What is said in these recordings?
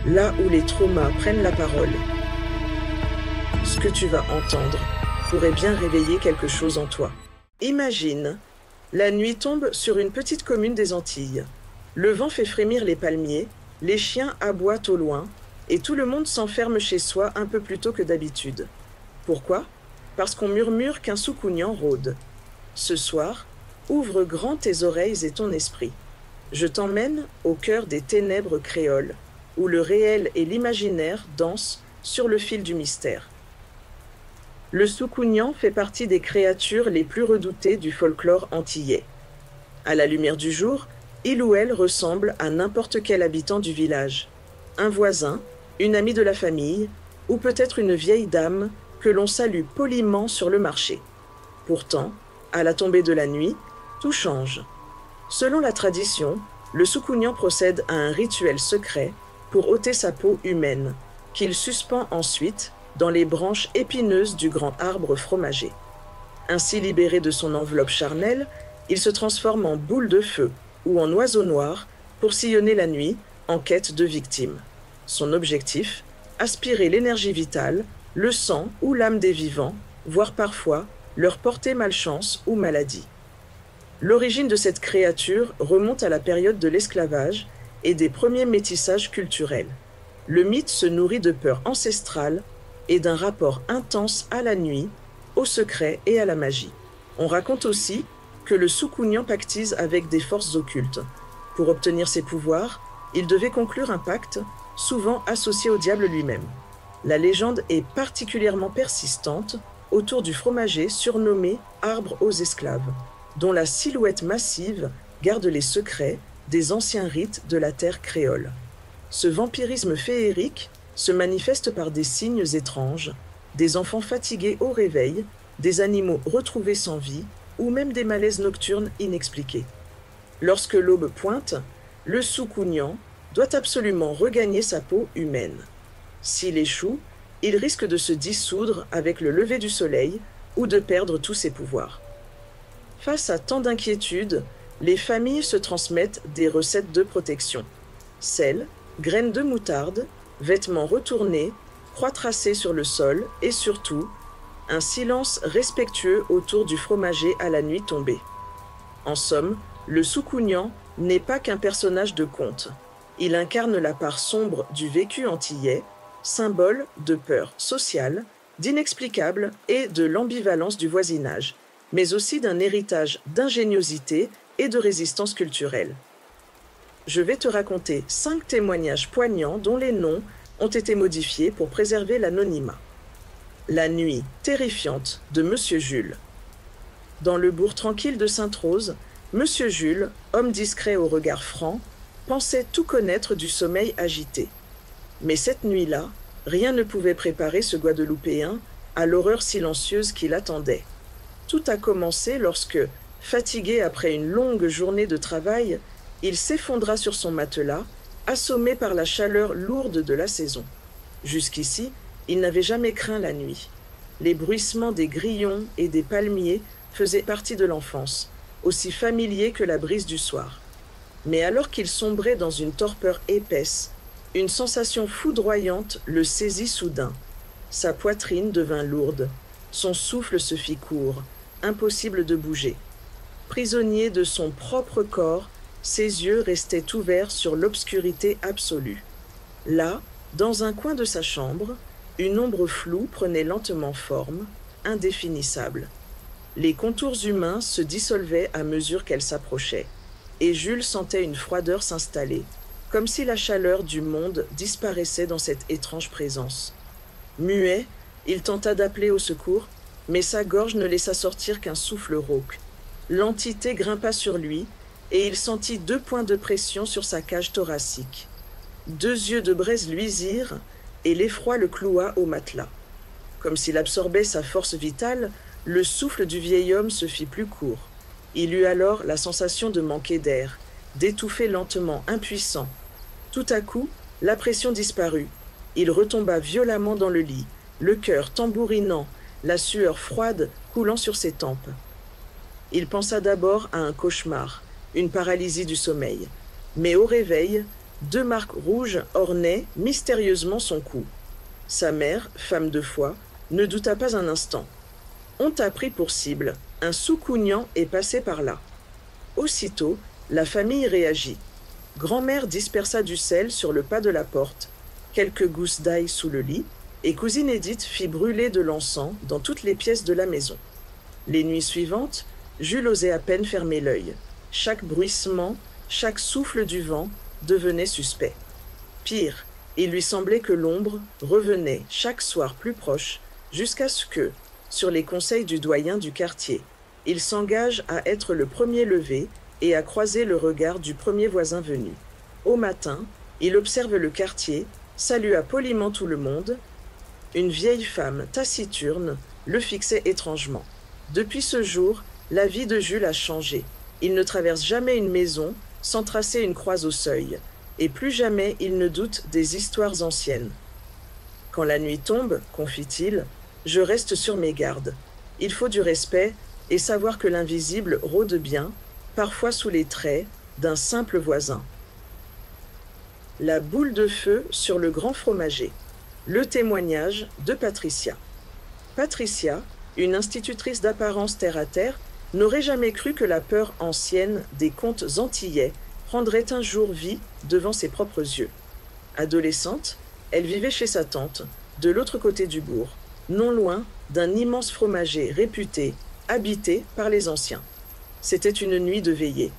là où les traumas prennent la parole. Ce que tu vas entendre pourrait bien réveiller quelque chose en toi. Imagine, la nuit tombe sur une petite commune des Antilles. Le vent fait frémir les palmiers, les chiens aboient au loin, et tout le monde s'enferme chez soi un peu plus tôt que d'habitude. Pourquoi? Parce qu'on murmure qu'un soucougnan rôde. Ce soir, ouvre grand tes oreilles et ton esprit. Je t'emmène au cœur des ténèbres créoles, où le réel et l'imaginaire dansent sur le fil du mystère. Le soucougnan fait partie des créatures les plus redoutées du folklore antillais. À la lumière du jour, il ou elle ressemble à n'importe quel habitant du village. Un voisin, une amie de la famille, ou peut-être une vieille dame que l'on salue poliment sur le marché. Pourtant, à la tombée de la nuit, tout change. Selon la tradition, le soucougnan procède à un rituel secret pour ôter sa peau humaine, qu'il suspend ensuite dans les branches épineuses du grand arbre fromager. Ainsi libéré de son enveloppe charnelle, il se transforme en boule de feu ou en oiseau noir pour sillonner la nuit en quête de victimes. Son objectif, aspirer l'énergie vitale, le sang ou l'âme des vivants, voire parfois leur porter malchance ou maladie. L'origine de cette créature remonte à la période de l'esclavage et des premiers métissages culturels. Le mythe se nourrit de peurs ancestrales et d'un rapport intense à la nuit, au secret et à la magie. On raconte aussi que le soucougnan pactise avec des forces occultes. Pour obtenir ses pouvoirs, il devait conclure un pacte, souvent associé au diable lui-même. La légende est particulièrement persistante autour du fromager surnommé Arbre aux esclaves, dont la silhouette massive garde les secrets des anciens rites de la terre créole. Ce vampirisme féerique se manifeste par des signes étranges, des enfants fatigués au réveil, des animaux retrouvés sans vie ou même des malaises nocturnes inexpliqués. Lorsque l'aube pointe, le soucougnan doit absolument regagner sa peau humaine. S'il échoue, il risque de se dissoudre avec le lever du soleil ou de perdre tous ses pouvoirs. Face à tant d'inquiétudes, les familles se transmettent des recettes de protection. Sel, graines de moutarde, vêtements retournés, croix tracées sur le sol et surtout, un silence respectueux autour du fromager à la nuit tombée. En somme, le soucougnan n'est pas qu'un personnage de conte. Il incarne la part sombre du vécu antillais, symbole de peur sociale, d'inexplicable et de l'ambivalence du voisinage, mais aussi d'un héritage d'ingéniosité et de résistance culturelle. Je vais te raconter 5 témoignages poignants dont les noms ont été modifiés pour préserver l'anonymat. La nuit terrifiante de Monsieur Jules. Dans le bourg tranquille de Sainte-Rose, Monsieur Jules, homme discret au regard franc, pensait tout connaître du sommeil agité. Mais cette nuit-là, rien ne pouvait préparer ce Guadeloupéen à l'horreur silencieuse qui l'attendait. Tout a commencé lorsque, fatigué après une longue journée de travail, il s'effondra sur son matelas, assommé par la chaleur lourde de la saison. Jusqu'ici, il n'avait jamais craint la nuit. Les bruissements des grillons et des palmiers faisaient partie de l'enfance, aussi familiers que la brise du soir. Mais alors qu'il sombrait dans une torpeur épaisse, une sensation foudroyante le saisit soudain. Sa poitrine devint lourde, son souffle se fit court, impossible de bouger. Prisonnier de son propre corps, ses yeux restaient ouverts sur l'obscurité absolue. Là, dans un coin de sa chambre, une ombre floue prenait lentement forme, indéfinissable. Les contours humains se dissolvaient à mesure qu'elle s'approchait, et Jules sentait une froideur s'installer, comme si la chaleur du monde disparaissait dans cette étrange présence. Muet, il tenta d'appeler au secours, mais sa gorge ne laissa sortir qu'un souffle rauque. L'entité grimpa sur lui, et il sentit 2 points de pression sur sa cage thoracique. 2 yeux de braise luisirent, et l'effroi le cloua au matelas. Comme s'il absorbait sa force vitale, le souffle du vieil homme se fit plus court. Il eut alors la sensation de manquer d'air, d'étouffer lentement, impuissant. Tout à coup, la pression disparut. Il retomba violemment dans le lit, le cœur tambourinant, la sueur froide coulant sur ses tempes. Il pensa d'abord à un cauchemar, une paralysie du sommeil. Mais au réveil, 2 marques rouges ornaient mystérieusement son cou. Sa mère, femme de foi, ne douta pas un instant. On t'a pris pour cible, un Soukounian est passé par là. Aussitôt, la famille réagit. Grand-mère dispersa du sel sur le pas de la porte, quelques gousses d'ail sous le lit, et cousine Édith fit brûler de l'encens dans toutes les pièces de la maison. Les nuits suivantes, Jules osait à peine fermer l'œil. Chaque bruissement, chaque souffle du vent devenait suspect. Pire, il lui semblait que l'ombre revenait chaque soir plus proche, jusqu'à ce que, sur les conseils du doyen du quartier, il s'engage à être le premier levé et à croiser le regard du premier voisin venu. Au matin, il observe le quartier, salua poliment tout le monde. Une vieille femme taciturne le fixait étrangement. Depuis ce jour, la vie de Jules a changé. Il ne traverse jamais une maison sans tracer une croix au seuil, et plus jamais il ne doute des histoires anciennes. Quand la nuit tombe, confie-t-il, je reste sur mes gardes. Il faut du respect et savoir que l'invisible rôde bien, parfois sous les traits d'un simple voisin. La boule de feu sur le grand fromager. Le témoignage de Patricia. Patricia, une institutrice d'apparence terre-à-terre, n'aurait jamais cru que la peur ancienne des contes antillais prendrait un jour vie devant ses propres yeux. Adolescente, elle vivait chez sa tante, de l'autre côté du bourg, non loin d'un immense fromager réputé, habité par les anciens. C'était une nuit de veillée.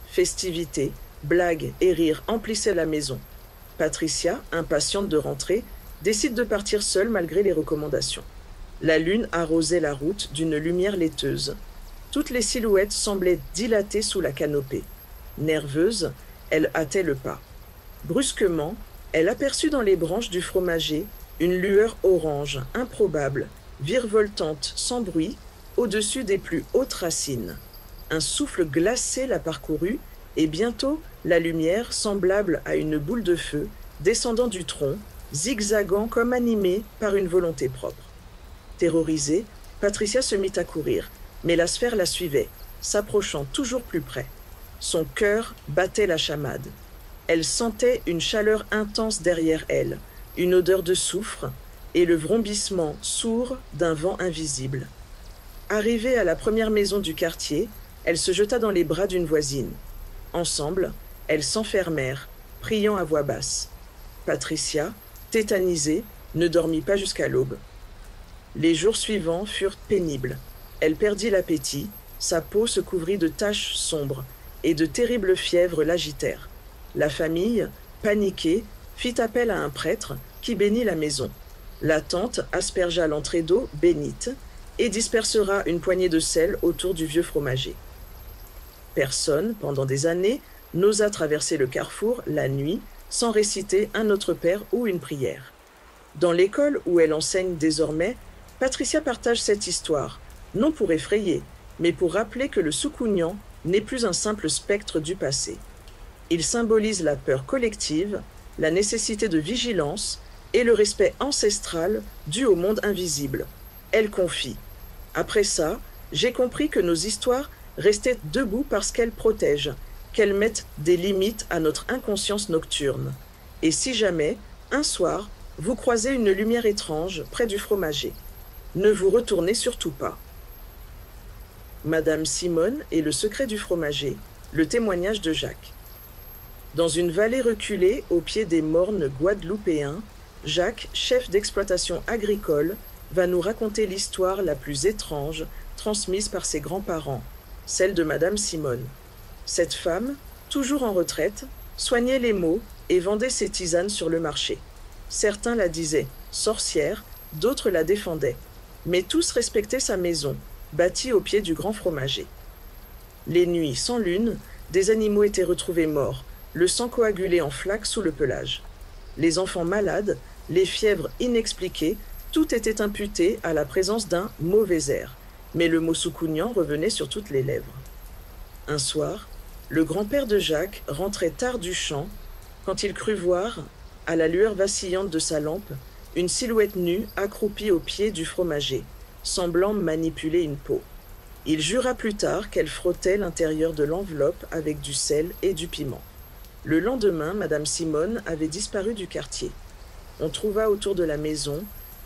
Festivités, blagues et rires emplissaient la maison. Patricia, impatiente de rentrer, décide de partir seule malgré les recommandations. La lune arrosait la route d'une lumière laiteuse. Toutes les silhouettes semblaient dilatées sous la canopée. Nerveuse, elle hâtait le pas. Brusquement, elle aperçut dans les branches du fromager une lueur orange, improbable, virevoltante sans bruit, au-dessus des plus hautes racines. Un souffle glacé la parcourut, et bientôt la lumière, semblable à une boule de feu, descendant du tronc, zigzagant comme animée par une volonté propre. Terrorisée, Patricia se mit à courir, mais la sphère la suivait, s'approchant toujours plus près. Son cœur battait la chamade. Elle sentait une chaleur intense derrière elle, une odeur de soufre et le vrombissement sourd d'un vent invisible. Arrivée à la première maison du quartier, elle se jeta dans les bras d'une voisine. Ensemble, elles s'enfermèrent, priant à voix basse. Patricia, tétanisée, ne dormit pas jusqu'à l'aube. Les jours suivants furent pénibles. Elle perdit l'appétit, sa peau se couvrit de taches sombres, et de terribles fièvres l'agitèrent. La famille, paniquée, fit appel à un prêtre qui bénit la maison. La tante aspergea l'entrée d'eau bénite et dispersera une poignée de sel autour du vieux fromager. Personne, pendant des années, n'osa traverser le carrefour la nuit sans réciter un Notre Père ou une prière. Dans l'école où elle enseigne désormais, Patricia partage cette histoire, non pour effrayer, mais pour rappeler que le Soukounian n'est plus un simple spectre du passé. Il symbolise la peur collective, la nécessité de vigilance et le respect ancestral dû au monde invisible. Elle confie. Après ça, j'ai compris que nos histoires restaient debout parce qu'elles protègent, qu'elles mettent des limites à notre inconscience nocturne. Et si jamais, un soir, vous croisez une lumière étrange près du fromager, ne vous retournez surtout pas. Madame Simone et le secret du fromager, le témoignage de Jacques. Dans une vallée reculée au pied des mornes guadeloupéens, Jacques, chef d'exploitation agricole, va nous raconter l'histoire la plus étrange transmise par ses grands-parents, celle de Madame Simone. Cette femme, toujours en retraite, soignait les maux et vendait ses tisanes sur le marché. Certains la disaient sorcière, d'autres la défendaient, mais tous respectaient sa maison, bâtie au pied du grand fromager. Les nuits sans lune, des animaux étaient retrouvés morts, le sang coagulé en flaques sous le pelage. Les enfants malades, les fièvres inexpliquées, tout était imputé à la présence d'un mauvais air, mais le mot Soukounian revenait sur toutes les lèvres. Un soir, le grand-père de Jacques rentrait tard du champ quand il crut voir, à la lueur vacillante de sa lampe, une silhouette nue accroupie au pied du fromager, semblant manipuler une peau. Il jura plus tard qu'elle frottait l'intérieur de l'enveloppe avec du sel et du piment. Le lendemain, Madame Simone avait disparu du quartier. On trouva autour de la maison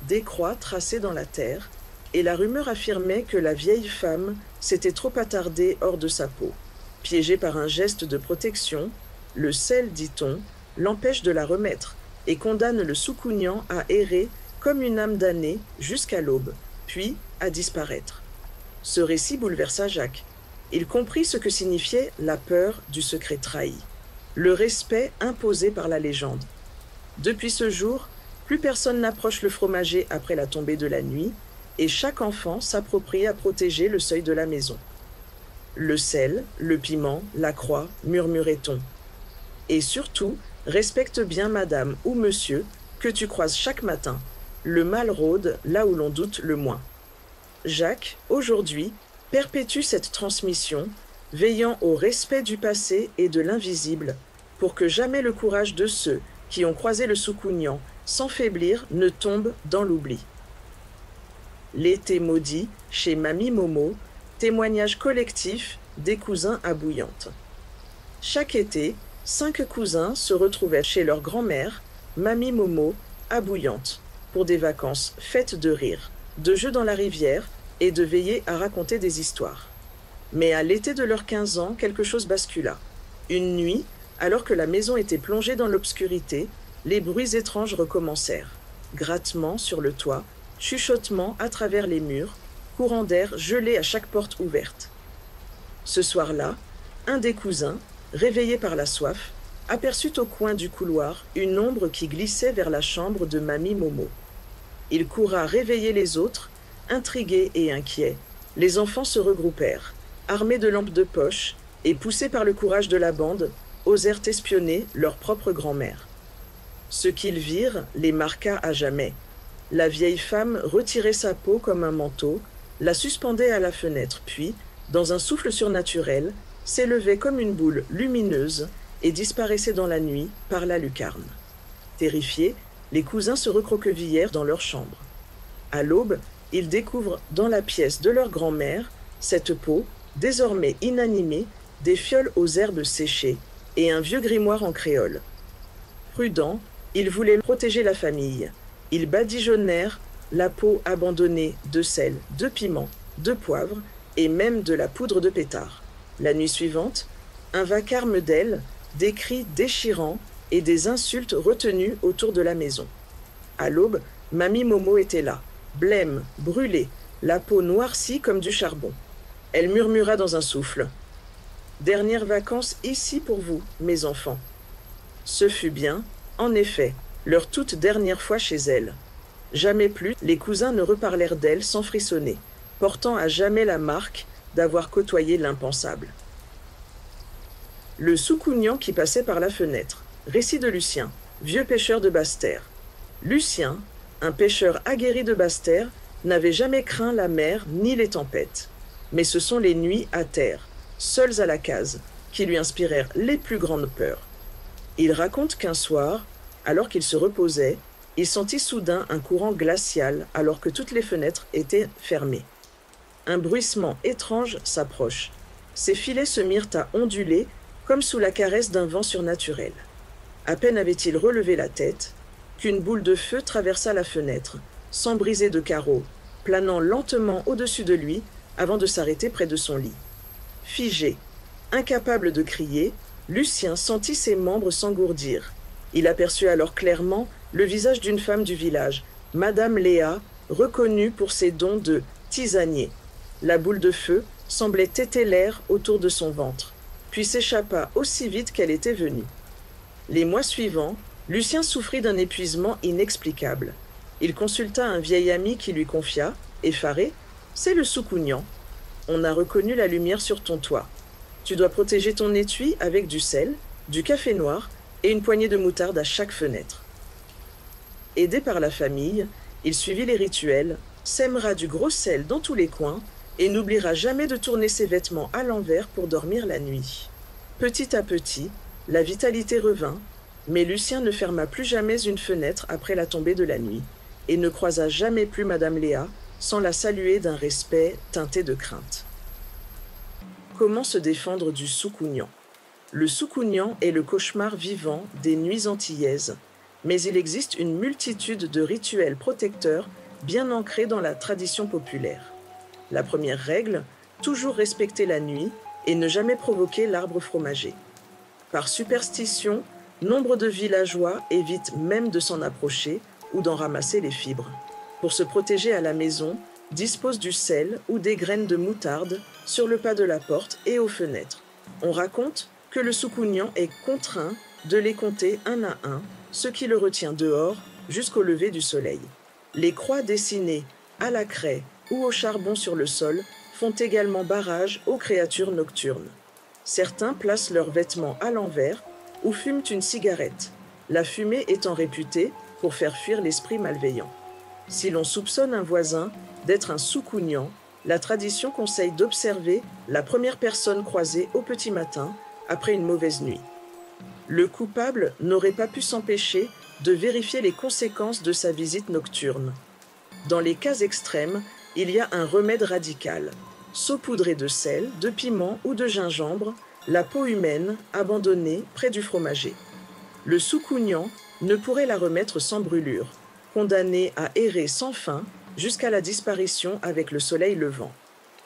des croix tracées dans la terre, et la rumeur affirmait que la vieille femme s'était trop attardée hors de sa peau. Piégée par un geste de protection, le sel, dit-on, l'empêche de la remettre et condamne le Soukounian à errer comme une âme damnée jusqu'à l'aube, puis à disparaître. Ce récit bouleversa Jacques. Il comprit ce que signifiait la peur du secret trahi, le respect imposé par la légende. Depuis ce jour, plus personne n'approche le fromager après la tombée de la nuit, et chaque enfant s'approprie à protéger le seuil de la maison. Le sel, le piment, la croix, murmurait-on. Et surtout, respecte bien madame ou monsieur que tu croises chaque matin. Le mal rôde là où l'on doute le moins. Jacques, aujourd'hui, perpétue cette transmission, veillant au respect du passé et de l'invisible, pour que jamais le courage de ceux qui ont croisé le Soukounian sans faiblir ne tombe dans l'oubli. L'été maudit, chez Mamie Momo, témoignage collectif des cousins à Bouillante. Chaque été, 5 cousins se retrouvaient chez leur grand-mère, Mamie Momo, à Bouillante, pour des vacances faites de rire, de jeux dans la rivière et de veiller à raconter des histoires. Mais à l'été de leurs 15 ans, quelque chose bascula. Une nuit, alors que la maison était plongée dans l'obscurité, les bruits étranges recommencèrent. Grattements sur le toit, chuchotements à travers les murs, courants d'air gelés à chaque porte ouverte. Ce soir-là, un des cousins, réveillé par la soif, aperçut au coin du couloir une ombre qui glissait vers la chambre de Mamie Momo. Il courra réveiller les autres, intrigués et inquiets. Les enfants se regroupèrent, armés de lampes de poche, et poussés par le courage de la bande, osèrent espionner leur propre grand-mère. Ce qu'ils virent les marqua à jamais. La vieille femme retirait sa peau comme un manteau, la suspendait à la fenêtre, puis, dans un souffle surnaturel, s'élevait comme une boule lumineuse et disparaissait dans la nuit par la lucarne. Terrifiés, les cousins se recroquevillèrent dans leur chambre. À l'aube, ils découvrent dans la pièce de leur grand-mère cette peau, désormais inanimée, des fioles aux herbes séchées et un vieux grimoire en créole. Prudents, ils voulaient protéger la famille. Ils badigeonnèrent la peau abandonnée de sel, de piment, de poivre et même de la poudre de pétard. La nuit suivante, un vacarme d'ailes, des cris déchirants et des insultes retenues autour de la maison. À l'aube, Mamie Momo était là, blême, brûlée, la peau noircie comme du charbon. Elle murmura dans un souffle. « Dernières vacances ici pour vous, mes enfants. » Ce fut bien, en effet, leur toute dernière fois chez elle. Jamais plus, les cousins ne reparlèrent d'elle sans frissonner, portant à jamais la marque d'avoir côtoyé l'impensable. Le Soukounian qui passait par la fenêtre. Récit de Lucien, vieux pêcheur de Basse-Terre. Lucien, un pêcheur aguerri de Basse-Terre, n'avait jamais craint la mer ni les tempêtes. Mais ce sont les nuits à terre, seuls à la case, qui lui inspirèrent les plus grandes peurs. Il raconte qu'un soir, alors qu'il se reposait, il sentit soudain un courant glacial alors que toutes les fenêtres étaient fermées. Un bruissement étrange s'approche. Ses filets se mirent à onduler comme sous la caresse d'un vent surnaturel. À peine avait-il relevé la tête qu'une boule de feu traversa la fenêtre, sans briser de carreaux, planant lentement au-dessus de lui avant de s'arrêter près de son lit. Figé, incapable de crier, Lucien sentit ses membres s'engourdir. Il aperçut alors clairement le visage d'une femme du village, Madame Léa, reconnue pour ses dons de tisanier. La boule de feu semblait têter l'air autour de son ventre, puis s'échappa aussi vite qu'elle était venue. Les mois suivants, Lucien souffrit d'un épuisement inexplicable. Il consulta un vieil ami qui lui confia, effaré, « C'est le Soukounian. On a reconnu la lumière sur ton toit. Tu dois protéger ton étui avec du sel, du café noir et une poignée de moutarde à chaque fenêtre. » Aidé par la famille, il suivit les rituels, sèmera du gros sel dans tous les coins et n'oubliera jamais de tourner ses vêtements à l'envers pour dormir la nuit. Petit à petit, la vitalité revint, mais Lucien ne ferma plus jamais une fenêtre après la tombée de la nuit et ne croisa jamais plus Madame Léa sans la saluer d'un respect teinté de crainte. Comment se défendre du Soukounian? Le soukounian est le cauchemar vivant des nuits antillaises, mais il existe une multitude de rituels protecteurs bien ancrés dans la tradition populaire. La première règle, toujours respecter la nuit et ne jamais provoquer l'arbre fromager. Par superstition, nombre de villageois évitent même de s'en approcher ou d'en ramasser les fibres. Pour se protéger à la maison, disposent du sel ou des graines de moutarde sur le pas de la porte et aux fenêtres. On raconte que le soukounian est contraint de les compter un à un, ce qui le retient dehors jusqu'au lever du soleil. Les croix dessinées à la craie ou au charbon sur le sol font également barrage aux créatures nocturnes. Certains placent leurs vêtements à l'envers ou fument une cigarette, la fumée étant réputée pour faire fuir l'esprit malveillant. Si l'on soupçonne un voisin d'être un soukounian, la tradition conseille d'observer la première personne croisée au petit matin après une mauvaise nuit. Le coupable n'aurait pas pu s'empêcher de vérifier les conséquences de sa visite nocturne. Dans les cas extrêmes, il y a un remède radical. Saupoudrer de sel, de piment ou de gingembre la peau humaine abandonnée près du fromager. Le soukounian ne pourrait la remettre sans brûlure, condamné à errer sans fin jusqu'à la disparition avec le soleil levant.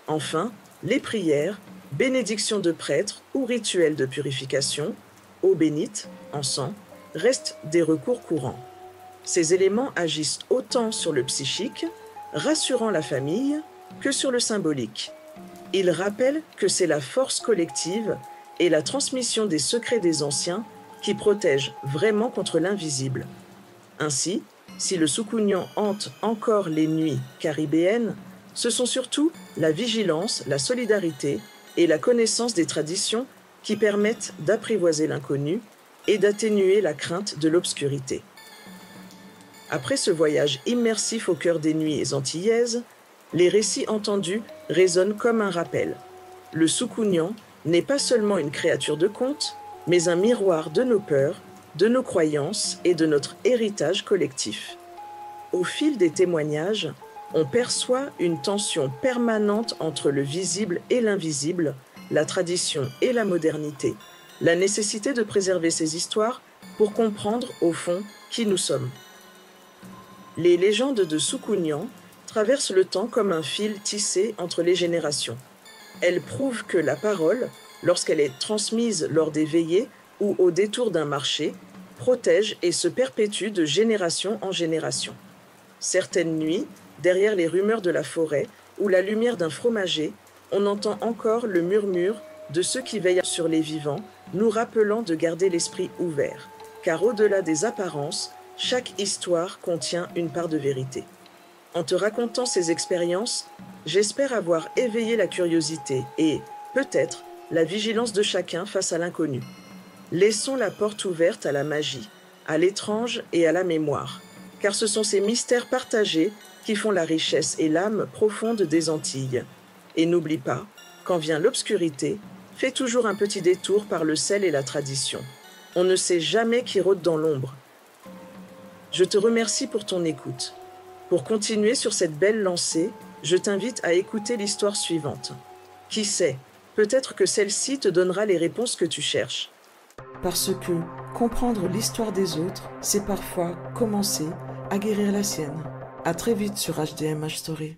Enfin, les prières, bénédictions de prêtres ou rituels de purification, eau bénite, encens, restent des recours courants. Ces éléments agissent autant sur le psychique, rassurant la famille, que sur le symbolique. Ils rappellent que c'est la force collective et la transmission des secrets des anciens qui protègent vraiment contre l'invisible. Ainsi, si le soukounian hante encore les nuits caribéennes, ce sont surtout la vigilance, la solidarité et la connaissance des traditions qui permettent d'apprivoiser l'inconnu et d'atténuer la crainte de l'obscurité. Après ce voyage immersif au cœur des nuits antillaises, les récits entendus résonnent comme un rappel. Le soukounian n'est pas seulement une créature de conte, mais un miroir de nos peurs, de nos croyances et de notre héritage collectif. Au fil des témoignages, on perçoit une tension permanente entre le visible et l'invisible, la tradition et la modernité, la nécessité de préserver ces histoires pour comprendre, au fond, qui nous sommes. Les légendes de soukounian traversent le temps comme un fil tissé entre les générations. Elles prouvent que la parole, lorsqu'elle est transmise lors des veillées ou au détour d'un marché, protège et se perpétue de génération en génération. Certaines nuits, derrière les rumeurs de la forêt ou la lumière d'un fromager, on entend encore le murmure de ceux qui veillent sur les vivants, nous rappelant de garder l'esprit ouvert, car au-delà des apparences, chaque histoire contient une part de vérité. En te racontant ces expériences, j'espère avoir éveillé la curiosité et, peut-être, la vigilance de chacun face à l'inconnu. Laissons la porte ouverte à la magie, à l'étrange et à la mémoire, car ce sont ces mystères partagés qui font la richesse et l'âme profonde des Antilles. Et n'oublie pas, quand vient l'obscurité, fais toujours un petit détour par le sel et la tradition. On ne sait jamais qui rôde dans l'ombre. Je te remercie pour ton écoute. Pour continuer sur cette belle lancée, je t'invite à écouter l'histoire suivante. Qui sait, peut-être que celle-ci te donnera les réponses que tu cherches. Parce que comprendre l'histoire des autres, c'est parfois commencer à guérir la sienne. À très vite sur HDMH Story.